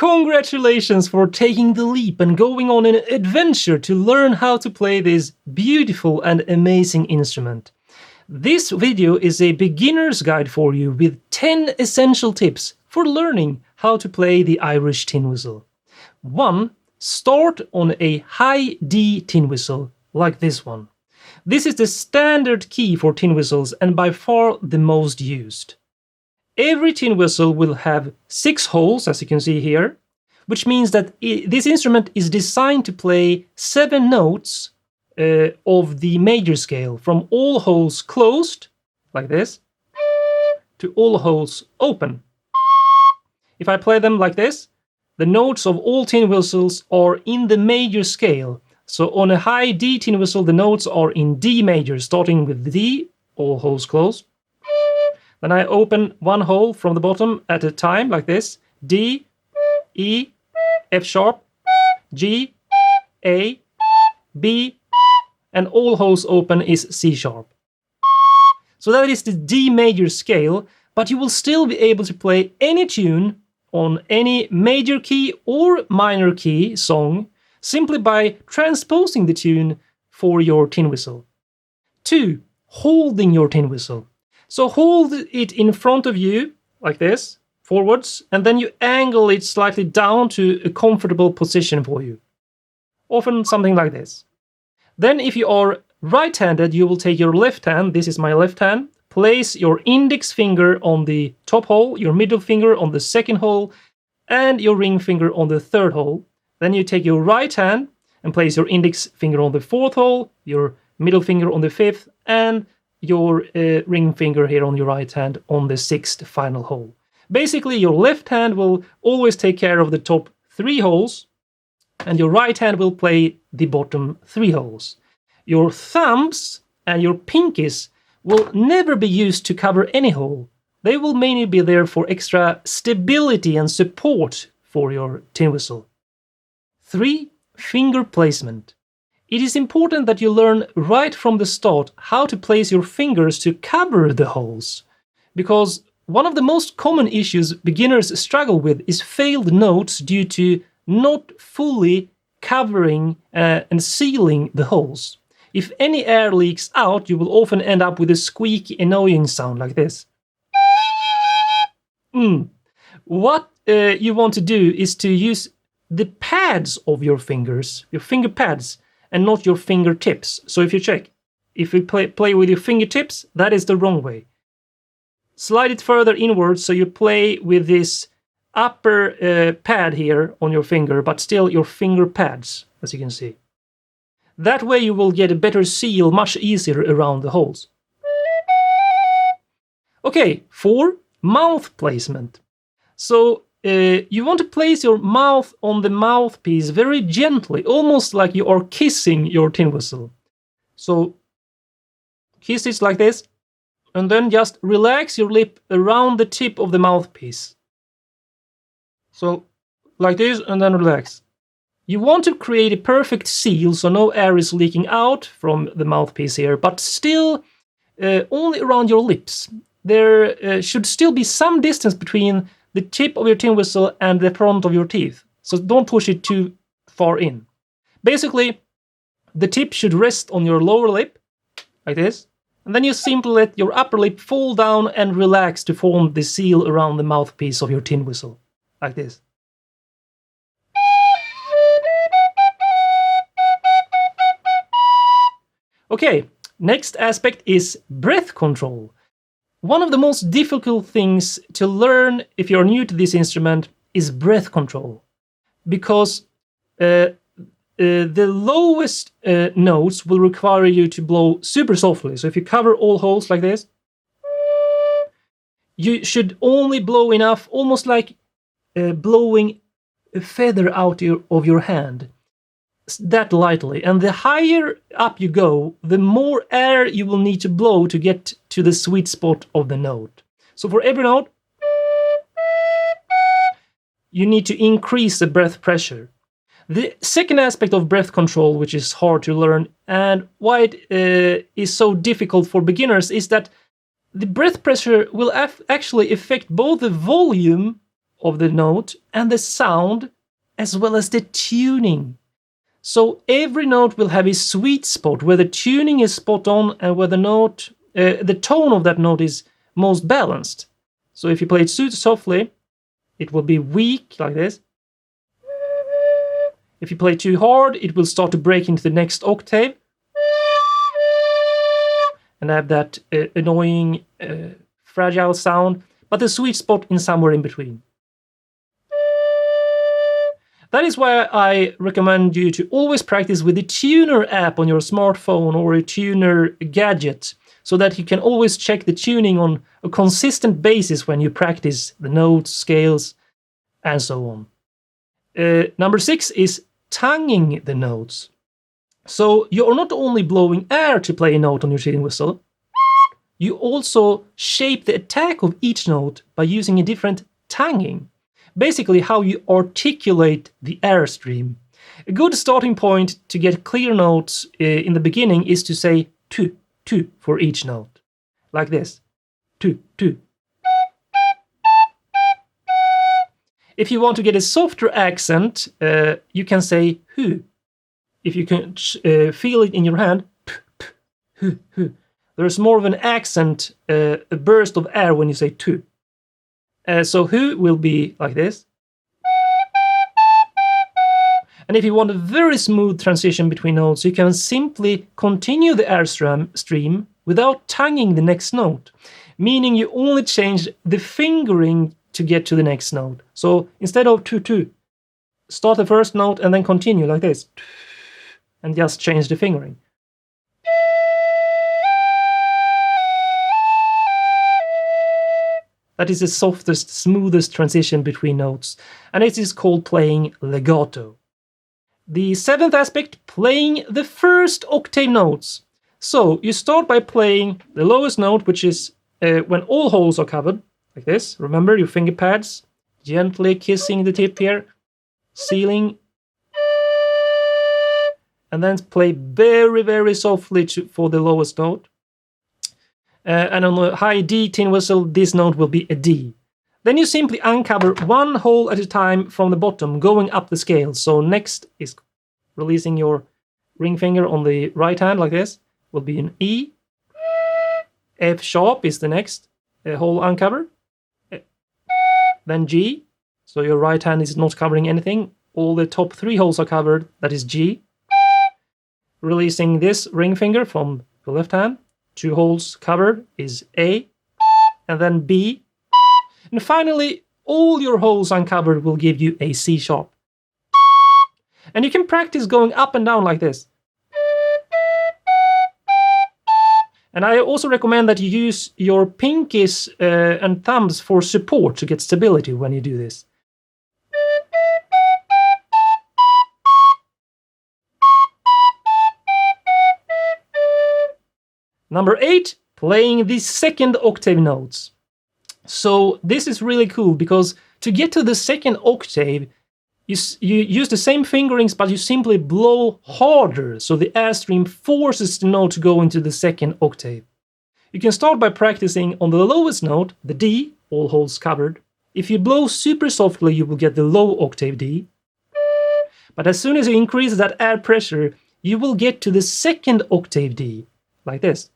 Congratulations for taking the leap and going on an adventure to learn how to play this beautiful and amazing instrument. This video is a beginner's guide for you with 10 essential tips for learning how to play the Irish tin whistle. 1. Start on a high D tin whistle, like this one. This is the standard key for tin whistles and by far the most used. Every tin whistle will have 6 holes, as you can see here, which means that this instrument is designed to play 7 notes of the major scale, from all holes closed, like this, to all holes open. If I play them like this, the notes of all tin whistles are in the major scale. So on a high D tin whistle, the notes are in D major, starting with D, all holes closed. Then I open one hole from the bottom at a time, like this. D, E, F sharp, G, A, B, and all holes open is C sharp. So that is the D major scale, but you will still be able to play any tune on any major key or minor key song simply by transposing the tune for your tin whistle. 2. Holding your tin whistle. So hold it in front of you, like this, forwards, and then you angle it slightly down to a comfortable position for you. Often something like this. Then if you are right-handed, you will take your left hand, this is my left hand, place your index finger on the top hole, your middle finger on the second hole, and your ring finger on the third hole. Then you take your right hand and place your index finger on the fourth hole, your middle finger on the fifth, and your ring finger here on your right hand on the sixth final hole. Basically, your left hand will always take care of the top 3 holes, and your right hand will play the bottom 3 holes. Your thumbs and your pinkies will never be used to cover any hole. They will mainly be there for extra stability and support for your tin whistle. 3. Finger placement. It is important that you learn right from the start how to place your fingers to cover the holes, because one of the most common issues beginners struggle with is failed notes due to not fully covering and sealing the holes. If any air leaks out, you will often end up with a squeaky, annoying sound like this. What you want to do is to use the pads of your fingers, your finger pads, and not your fingertips. So if you check, if you play with your fingertips, that is the wrong way. Slide it further inwards so you play with this upper pad here on your finger, but still your finger pads, as you can see. That way you will get a better seal much easier around the holes. Okay, 4. Mouth placement. So you want to place your mouth on the mouthpiece very gently, almost like you are kissing your tin whistle. So kiss it like this, and then just relax your lip around the tip of the mouthpiece. So like this, and then relax. You want to create a perfect seal so no air is leaking out from the mouthpiece here, but still only around your lips. There should still be some distance between the tip of your tin whistle and the front of your teeth, so don't push it too far in. Basically, the tip should rest on your lower lip, like this, and then you simply let your upper lip fall down and relax to form the seal around the mouthpiece of your tin whistle, like this. Okay, next aspect is breath control. One of the most difficult things to learn if you're new to this instrument is breath control, because the lowest notes will require you to blow super softly. So if you cover all holes like this, you should only blow enough, almost like blowing a feather out of your hand, that lightly. And the higher up you go, the more air you will need to blow to get to the sweet spot of the note. So for every note, you need to increase the breath pressure. The second aspect of breath control, which is hard to learn, and why it is so difficult for beginners, is that the breath pressure will actually affect both the volume of the note and the sound, as well as the tuning. So every note will have a sweet spot where the tuning is spot on and where the tone of that note is most balanced. So if you play it too softly, it will be weak like this. If you play too hard, it will start to break into the next octave and have that annoying, fragile sound, but the sweet spot in somewhere in between. That is why I recommend you to always practice with the tuner app on your smartphone or a tuner gadget, so that you can always check the tuning on a consistent basis when you practice the notes, scales, and so on. Number 6 is tonguing the notes. So you are not only blowing air to play a note on your tin whistle, you also shape the attack of each note by using a different tonguing. Basically how you articulate the airstream. A good starting point to get clear notes in the beginning is to say tu, tu for each note. Like this. Tu, tu. If you want to get a softer accent, you can say hu. If you can feel it in your hand, p, p, hu, hu. There's more of an accent, a burst of air when you say tu. So hu will be like this. And if you want a very smooth transition between notes, you can simply continue the airstream without tonguing the next note, meaning you only change the fingering to get to the next note. So instead of tu tu, start the first note and then continue like this, and just change the fingering. That is the softest, smoothest transition between notes, and it is called playing legato. The 7th aspect, playing the first octave notes. So you start by playing the lowest note, which is when all holes are covered, like this. Remember your finger pads, gently kissing the tip here, sealing, and then play very, very softly for the lowest note. And on a high D tin whistle, this note will be a D. Then you simply uncover one hole at a time from the bottom, going up the scale. So next is releasing your ring finger on the right hand like this, will be an E. F sharp is the next hole uncovered. Then G. So your right hand is not covering anything. All the top 3 holes are covered, that is G. Releasing this ring finger from the left hand. 2 holes covered is A, and then B. And finally, all your holes uncovered will give you a C sharp. And you can practice going up and down like this. And I also recommend that you use your pinkies and thumbs for support to get stability when you do this. Number 8, playing the second octave notes. So this is really cool because to get to the second octave, you use the same fingerings, but you simply blow harder, so the airstream forces the note to go into the second octave. You can start by practicing on the lowest note, the D, all holes covered. If you blow super softly, you will get the low octave D. But as soon as you increase that air pressure, you will get to the second octave D, like this.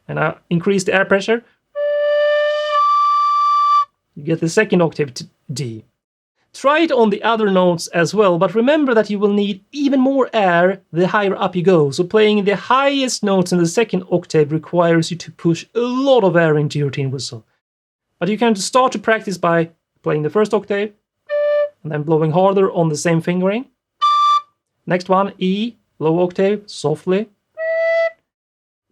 And I increase the air pressure. You get the second octave D. Try it on the other notes as well, but remember that you will need even more air the higher up you go. So playing the highest notes in the second octave requires you to push a lot of air into your tin whistle. But you can start to practice by playing the first octave, and then blowing harder on the same fingering. Next one, E, low octave, softly.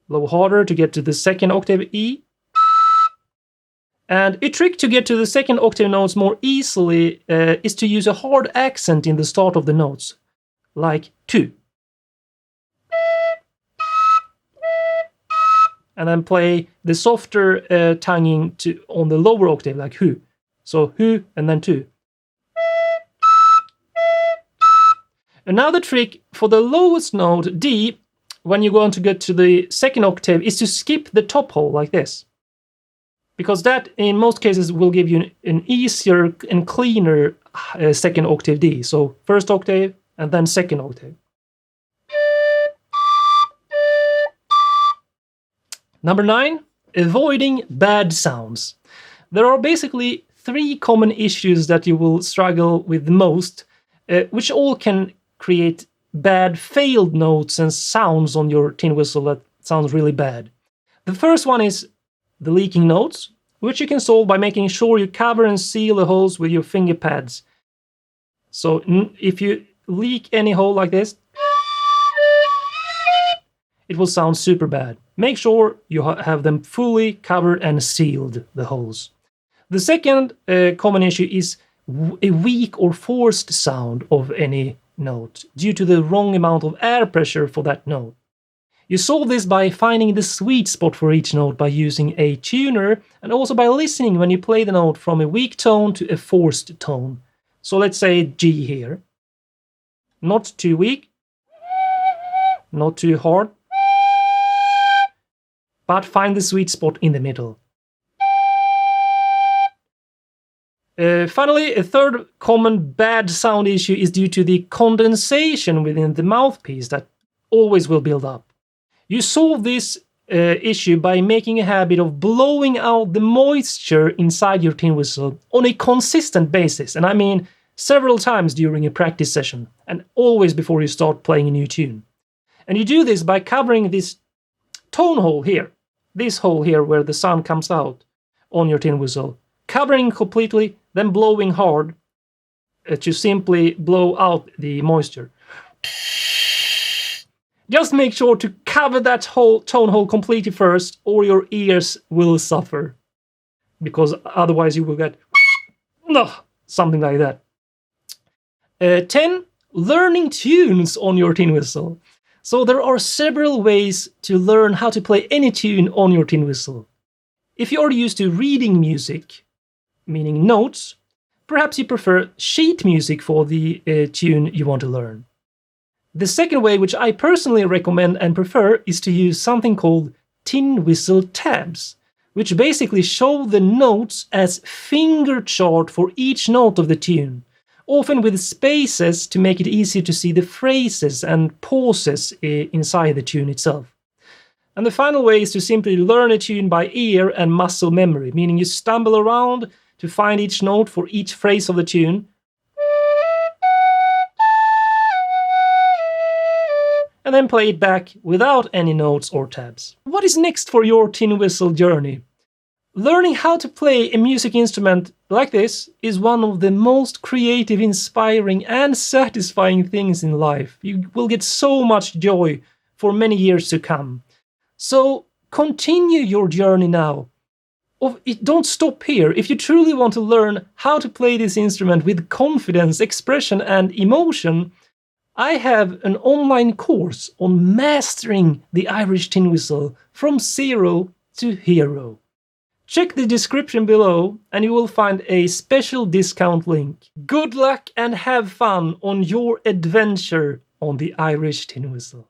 Blow harder to get to the second octave E. And a trick to get to the second octave notes more easily is to use a hard accent in the start of the notes, like tu. And then play the softer tonguing on the lower octave, like hu. So hu and then tu. Another trick for the lowest note, D, when you want to get to the second octave, is to skip the top hole like this. because that in most cases will give you an easier and cleaner second octave D. So first octave and then second octave. Number 9, avoiding bad sounds. There are basically 3 common issues that you will struggle with the most, which all can create bad failed notes and sounds on your tin whistle that sounds really bad. The first one is the leaking notes, which you can solve by making sure you cover and seal the holes with your finger pads. So if you leak any hole like this, it will sound super bad. Make sure you have them fully covered and sealed, the holes. The second common issue is a weak or forced sound of any note due to the wrong amount of air pressure for that note. You solve this by finding the sweet spot for each note by using a tuner and also by listening when you play the note from a weak tone to a forced tone. So let's say G here. Not too weak, not too hard, but find the sweet spot in the middle. Finally, a third common bad sound issue is due to the condensation within the mouthpiece that always will build up. You solve this issue by making a habit of blowing out the moisture inside your tin whistle on a consistent basis, and I mean several times during a practice session, and always before you start playing a new tune. And you do this by covering this tone hole here, this hole here where the sound comes out on your tin whistle, covering completely, then blowing hard to simply blow out the moisture. Just make sure to cover that whole tone hole completely first, or your ears will suffer. Because otherwise you will get something like that. 10. Learning tunes on your tin whistle. So there are several ways to learn how to play any tune on your tin whistle. If you are used to reading music, meaning notes, perhaps you prefer sheet music for the tune you want to learn. The second way, which I personally recommend and prefer, is to use something called tin whistle tabs, which basically show the notes as finger chart for each note of the tune, often with spaces to make it easier to see the phrases and pauses inside the tune itself. And the final way is to simply learn a tune by ear and muscle memory, meaning you stumble around to find each note for each phrase of the tune, and then play it back without any notes or tabs. What is next for your tin whistle journey? Learning how to play a music instrument like this is one of the most creative, inspiring, and satisfying things in life. You will get so much joy for many years to come. So continue your journey now. Don't stop here. If you truly want to learn how to play this instrument with confidence, expression, and emotion, I have an online course on mastering the Irish tin whistle from zero to hero. Check the description below and you will find a special discount link. Good luck and have fun on your adventure on the Irish tin whistle.